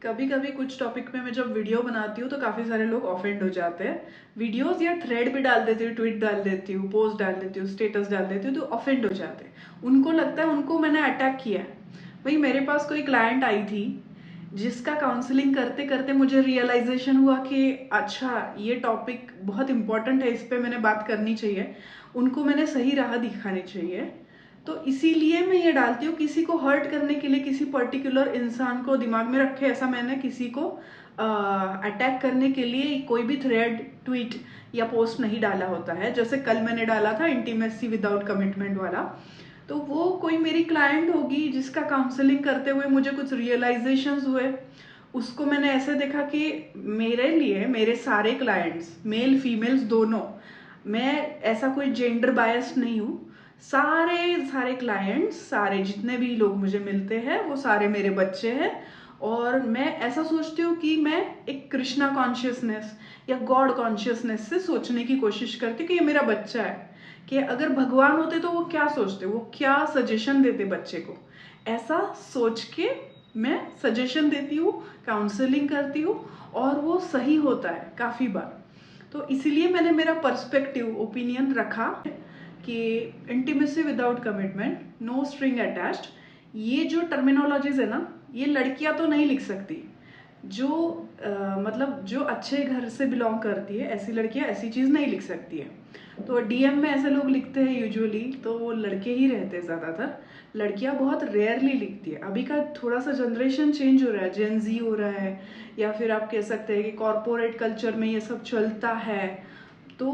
कभी कभी कुछ टॉपिक पे मैं जब वीडियो बनाती हूँ तो काफ़ी सारे लोग ऑफेंड हो जाते हैं। वीडियोस या थ्रेड भी डाल देती हूँ, ट्वीट डाल देती हूँ, पोस्ट डाल देती हूँ, स्टेटस डाल देती हूँ तो ऑफेंड हो जाते हैं। उनको लगता है उनको मैंने अटैक किया है। भाई मेरे पास कोई क्लाइंट आई थी जिसका काउंसलिंग करते करते मुझे रियलाइजेशन हुआ कि अच्छा ये टॉपिक बहुत इंपॉर्टेंट है, इस पर मैंने बात करनी चाहिए, उनको मैंने सही राह दिखानी चाहिए। तो इसीलिए मैं ये डालती हूँ, किसी को हर्ट करने के लिए, किसी पर्टिकुलर इंसान को दिमाग में रखे ऐसा मैंने किसी को अटैक करने के लिए कोई भी थ्रेड, ट्वीट या पोस्ट नहीं डाला होता है। जैसे कल मैंने डाला था इंटीमेसी विदाउट कमिटमेंट वाला, तो वो कोई मेरी क्लाइंट होगी जिसका काउंसलिंग करते हुए मुझे कुछ रियलाइजेशंस हुए। उसको मैंने ऐसे देखा कि मेरे लिए मेरे सारे क्लाइंट्स, मेल फीमेल्स दोनों, मैं ऐसा कोई जेंडर बायस्ड नहीं हूँ। सारे सारे क्लाइंट्स, सारे जितने भी लोग मुझे मिलते हैं वो सारे मेरे बच्चे हैं। और मैं ऐसा सोचती हूँ कि मैं एक कृष्णा कॉन्शियसनेस या गॉड कॉन्शियसनेस से सोचने की कोशिश करती हूँ कि ये मेरा बच्चा है, कि अगर भगवान होते तो वो क्या सोचते, वो क्या सजेशन देते बच्चे को। ऐसा सोच के मैं सजेशन देती हूँ, काउंसलिंग करती हूँ और वो सही होता है काफ़ी बार। तो इसीलिए मैंने मेरा पर्सपेक्टिव, ओपिनियन रखा कि intimacy without commitment, no string attached, ये जो टर्मिनोलॉजीज है ना, ये लड़कियां तो नहीं लिख सकती। जो मतलब जो अच्छे घर से बिलोंग करती है ऐसी लड़कियां ऐसी चीज़ नहीं लिख सकती है। तो डीएम में ऐसे लोग लिखते हैं यूजुअली, तो वो लड़के ही रहते हैं ज़्यादातर। लड़कियां बहुत रेयरली लिखती है। अभी का थोड़ा सा जनरेशन चेंज हो रहा है, जेन जी हो रहा है, या फिर आप कह सकते हैं कि कॉरपोरेट कल्चर में ये सब चलता है। तो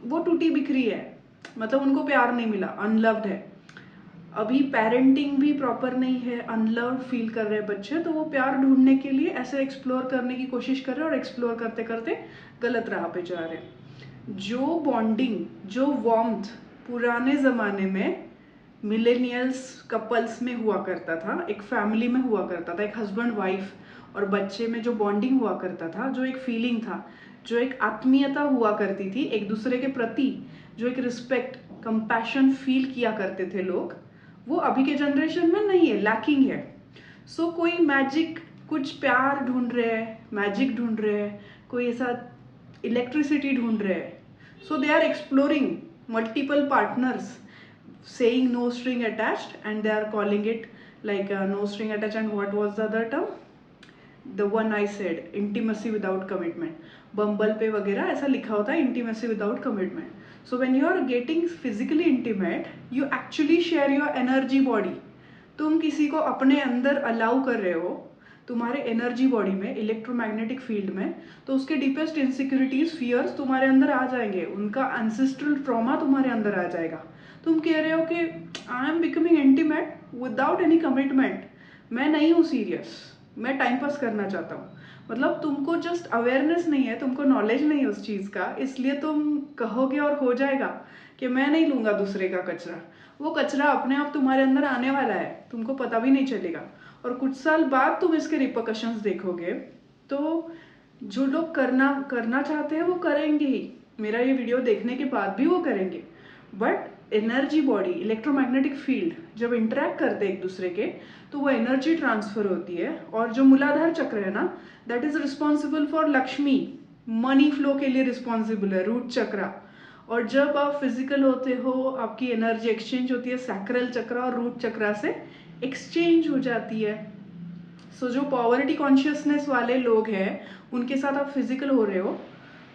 वो टूटी बिखरी है, मतलब उनको प्यार नहीं मिला, अनलव्ड है। अभी पेरेंटिंग भी प्रॉपर नहीं है, अनलव्ड फील कर रहे हैं बच्चे, तो वो प्यार ढूंढने के लिए ऐसे एक्सप्लोर करने की कोशिश कर रहे हैं और एक्सप्लोर करते करते गलत राह पे जा रहे हैं। जो बॉन्डिंग, जो वार्मथ पुराने ज़माने में मिलेनियल्स कपल्स में हुआ करता था, एक फैमिली में हुआ करता था, एक हस्बैंड वाइफ और बच्चे में जो बॉन्डिंग हुआ करता था, जो एक फीलिंग था, जो एक आत्मीयता हुआ करती थी एक दूसरे के प्रति, जो एक रिस्पेक्ट, कंपैशन फील किया करते थे लोग, वो अभी के जनरेशन में नहीं है, लैकिंग है। सो कोई मैजिक, कुछ प्यार ढूंढ रहे हैं, मैजिक ढूंढ रहे हैं, कोई ऐसा इलेक्ट्रिसिटी ढूंढ रहे हैं। So they are exploring multiple partners, saying no string attached, and they are calling it like no string attached. And what was the other term? The one I said, intimacy without commitment. बम्बल पे वगैरह ऐसा लिखा होता है intimacy without commitment. So when you are getting physically intimate, you actually share your energy body. तुम किसी को अपने अंदर अलाउ कर रहे हो, तुम्हारे एनर्जी बॉडी में, इलेक्ट्रोमैग्नेटिक फील्ड में, तो उसके डीपेस्ट इनसिक्योरिटीज, फियर्स तुम्हारे अंदर आ जाएंगे, उनका एंसेस्ट्रल ट्रॉमा तुम्हारे अंदर आ जाएगा। तुम कह रहे हो कि I am becoming intimate without any commitment, मैं नहीं हूँ सीरियस, मैं टाइम पास करना चाहता हूँ। मतलब तुमको जस्ट अवेयरनेस नहीं है, तुमको नॉलेज नहीं है उस चीज़ का, इसलिए तुम कहोगे और हो जाएगा कि मैं नहीं लूँगा दूसरे का कचरा। वो कचरा अपने आप तुम्हारे अंदर आने वाला है, तुमको पता भी नहीं चलेगा, और कुछ साल बाद तुम इसके रिपरकशंस देखोगे। तो जो लोग करना चाहते हैं वो करेंगे ही, मेरा ये वीडियो देखने के बाद भी वो करेंगे। But energy body, electromagnetic field जब इंटरेक्ट करते हैं एक दूसरे के, तो वो एनर्जी ट्रांसफर होती है। और जो मूलाधार चक्र है ना, that is responsible for Lakshmi, money flow के लिए रिस्पॉन्सिबल है, रूट चक्र। और जब आप फिजिकल होते हो, आपकी एनर्जी एक्सचेंज होती है, सैक्रल चक्र और रूट चक्र से एक्सचेंज हो जाती है। सो जो पॉवर्टी कॉन्शियसनेस वाले लोग हैं, उनके साथ आप फिजिकल हो रहे हो,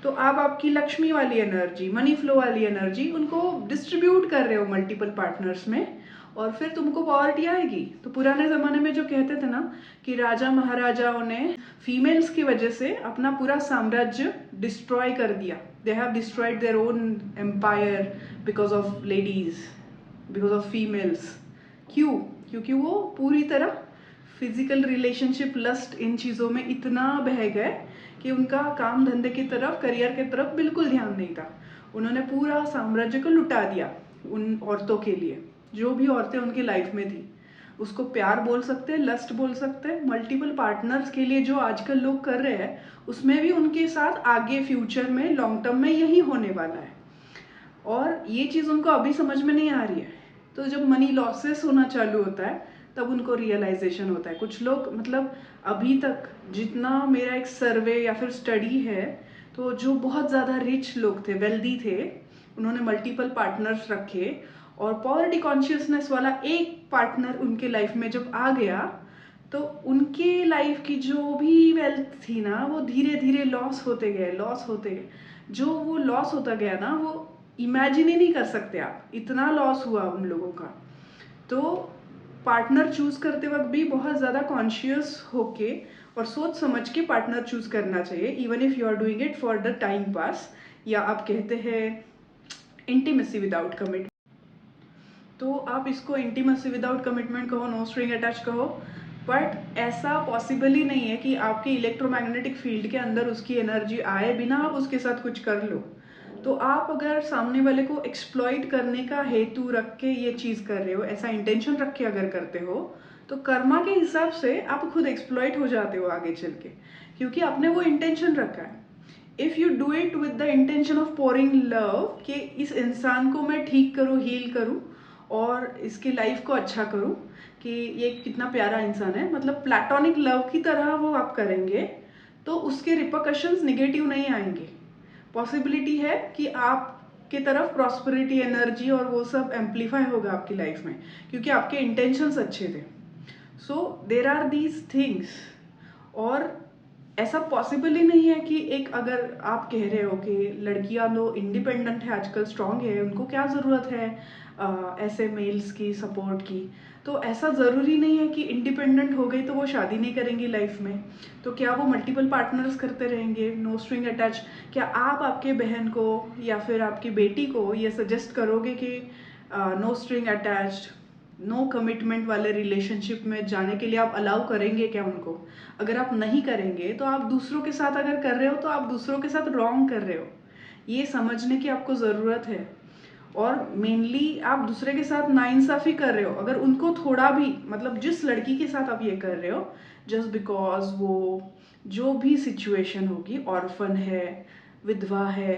तो आप आपकी लक्ष्मी वाली एनर्जी, मनी फ्लो वाली एनर्जी, उनको डिस्ट्रीब्यूट कर रहे हो मल्टीपल पार्टनर्स में, और फिर तुमको पॉवर्टी आएगी। तो पुराने ज़माने में जो कहते थे ना कि राजा महाराजाओं ने फीमेल्स की वजह से अपना पूरा साम्राज्य डिस्ट्रॉय कर दिया, they have destroyed their own empire because of ladies, because of females. क्यों? क्योंकि वो पूरी तरह फिजिकल रिलेशनशिप, लस्ट, इन चीज़ों में इतना बह गए कि उनका काम धंधे की तरफ, करियर की तरफ बिल्कुल ध्यान नहीं था। उन्होंने पूरा साम्राज्य को लुटा दिया उन औरतों के लिए, जो भी औरतें उनकी लाइफ में थी। उसको प्यार बोल सकते हैं, लस्ट बोल सकते हैं, मल्टीपल पार्टनर्स के लिए जो आजकल लोग कर रहे हैं, उसमें भी उनके साथ आगे फ्यूचर में, लॉन्ग टर्म में यही होने वाला है। और ये चीज़ उनको अभी समझ में नहीं आ रही है। तो जब मनी लॉसेस होना चालू होता है, तब उनको रियलाइजेशन होता है। कुछ लोग मतलब अभी तक जितना मेरा एक सर्वे या फिर स्टडी है, तो जो बहुत ज़्यादा रिच लोग थे, वेल्दी थे, उन्होंने मल्टीपल पार्टनर्स रखे और पॉवर्टी कॉन्शियसनेस वाला एक पार्टनर उनके लाइफ में जब आ गया तो उनके लाइफ की जो भी वेल्थ थी ना वो धीरे धीरे लॉस होते गए। जो वो लॉस होता गया ना वो इमेजिन ही नहीं कर सकते आप, इतना लॉस हुआ उन लोगों का। तो पार्टनर चूज करते वक्त भी बहुत ज़्यादा कॉन्शियस होके और सोच समझ के पार्टनर चूज करना चाहिए, even if you are doing it for the time pass, या आप कहते हैं इंटीमेसी विदाउट कमिटमेंट। तो आप इसको इंटीमेसी विदाउट कमिटमेंट कहो, नो स्ट्रिंग अटैच कहो, बट ऐसा पॉसिबल ही नहीं है कि आपके इलेक्ट्रोमैग्नेटिक फील्ड के अंदर उसकी एनर्जी आए बिना आप उसके साथ कुछ कर लो। तो आप अगर सामने वाले को एक्सप्लॉइट करने का हेतु रख के ये चीज़ कर रहे हो, ऐसा इंटेंशन रख के अगर करते हो, तो कर्मा के हिसाब से आप खुद एक्सप्लॉइट हो जाते हो आगे चल के, क्योंकि आपने वो इंटेंशन रखा है। If you do it with the intention of pouring love, कि इस इंसान को मैं ठीक करूँ, हील करूँ और इसकी लाइफ को अच्छा करूँ, कि ये कितना प्यारा इंसान है, मतलब प्लेटोनिक लव की तरह वो आप करेंगे, तो उसके रिपरकशंस निगेटिव नहीं आएंगे। पॉसिबिलिटी है कि आपके तरफ प्रॉस्पेरिटी, एनर्जी और वो सब एम्पलीफाई होगा आपकी लाइफ में, क्योंकि आपके इंटेंशंस अच्छे थे। सो देर आर दीज थिंग्स। और ऐसा पॉसिबल ही नहीं है कि एक, अगर आप कह रहे हो कि लड़कियां लो इंडिपेंडेंट है आजकल, स्ट्रांग है, उनको क्या ज़रूरत है ऐसे मेल्स की सपोर्ट की, तो ऐसा ज़रूरी नहीं है कि इंडिपेंडेंट हो गई तो वो शादी नहीं करेंगी लाइफ में। तो क्या वो मल्टीपल पार्टनर्स करते रहेंगे, नो स्ट्रिंग अटैच? क्या आप आपके बहन को या फिर आपकी बेटी को ये सजेस्ट करोगे कि no string attached, no commitment वाले रिलेशनशिप में जाने के लिए आप अलाउ करेंगे क्या उनको? अगर आप नहीं करेंगे तो आप दूसरों के साथ अगर कर रहे हो तो आप दूसरों के साथ रॉन्ग कर रहे हो, ये समझने की आपको ज़रूरत है। और मेनली आप दूसरे के साथ नाइंसाफी कर रहे हो अगर उनको थोड़ा भी, मतलब जिस लड़की के साथ आप ये कर रहे हो, जस्ट बिकॉज वो जो भी सिचुएशन होगी, ऑर्फन है, विधवा है,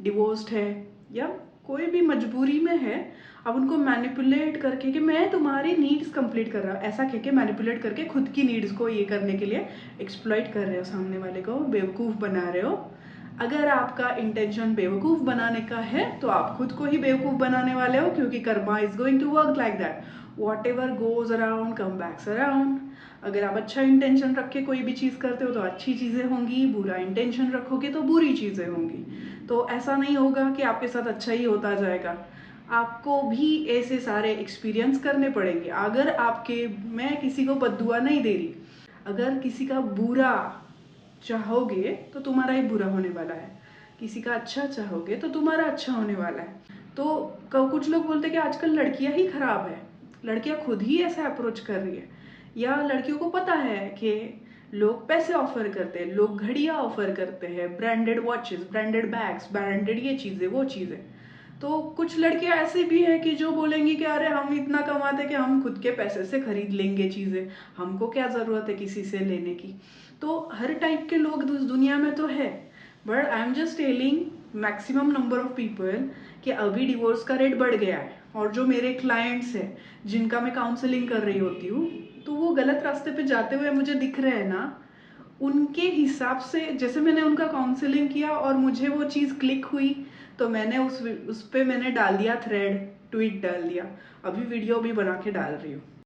डिवोर्स्ड है, या कोई भी मजबूरी में है, अब उनको मैनिपुलेट करके कि मैं तुम्हारी नीड्स कंप्लीट कर रहा हूँ, ऐसा कह के मैनिपुलेट करके खुद की नीड्स को ये करने के लिए एक्सप्लॉइट कर रहे हो, सामने वाले को बेवकूफ़ बना रहे हो। अगर आपका इंटेंशन बेवकूफ़ बनाने का है तो आप खुद को ही बेवकूफ़ बनाने वाले हो, क्योंकि karma is going to work like that, whatever goes around come backs around. अगर आप अच्छा इंटेंशन रख के कोई भी चीज़ करते हो तो अच्छी चीज़ें होंगी, बुरा इंटेंशन रखोगे तो बुरी चीज़ें होंगी। तो ऐसा नहीं होगा कि आपके साथ अच्छा ही होता जाएगा, आपको भी ऐसे सारे एक्सपीरियंस करने पड़ेंगे। अगर आपके, मैं किसी को बद्दुआ नहीं दे रही, अगर किसी का बुरा चाहोगे तो तुम्हारा ही बुरा होने वाला है, किसी का अच्छा चाहोगे तो तुम्हारा अच्छा होने वाला है। तो कुछ लोग बोलते हैं कि आजकल लड़कियां ही खराब है, लड़कियां खुद ही ऐसा अप्रोच कर रही है, या लड़कियों को पता है कि लोग पैसे ऑफर करते हैं, लोग घड़ियां ऑफर करते हैं, branded watches, branded bags, branded ये चीज़ें वो चीज़ें। तो कुछ लड़कियां ऐसे भी हैं कि जो बोलेंगी कि अरे हम इतना कमाते कि हम खुद के पैसे से खरीद लेंगे चीज़ें, हमको क्या ज़रूरत है किसी से लेने की। तो हर टाइप के लोग इस दुनिया में तो है, but I am just telling maximum number of people कि अभी डिवोर्स का रेट बढ़ गया है, और जो मेरे क्लाइंट्स हैं जिनका मैं काउंसलिंग कर रही होती हूँ, तो वो गलत रास्ते पे जाते हुए मुझे दिख रहे हैं ना, उनके हिसाब से जैसे मैंने उनका काउंसलिंग किया और मुझे वो चीज़ क्लिक हुई, तो मैंने उस पे मैंने डाल दिया थ्रेड, ट्वीट डाल दिया, अभी वीडियो भी बना के डाल रही हूँ।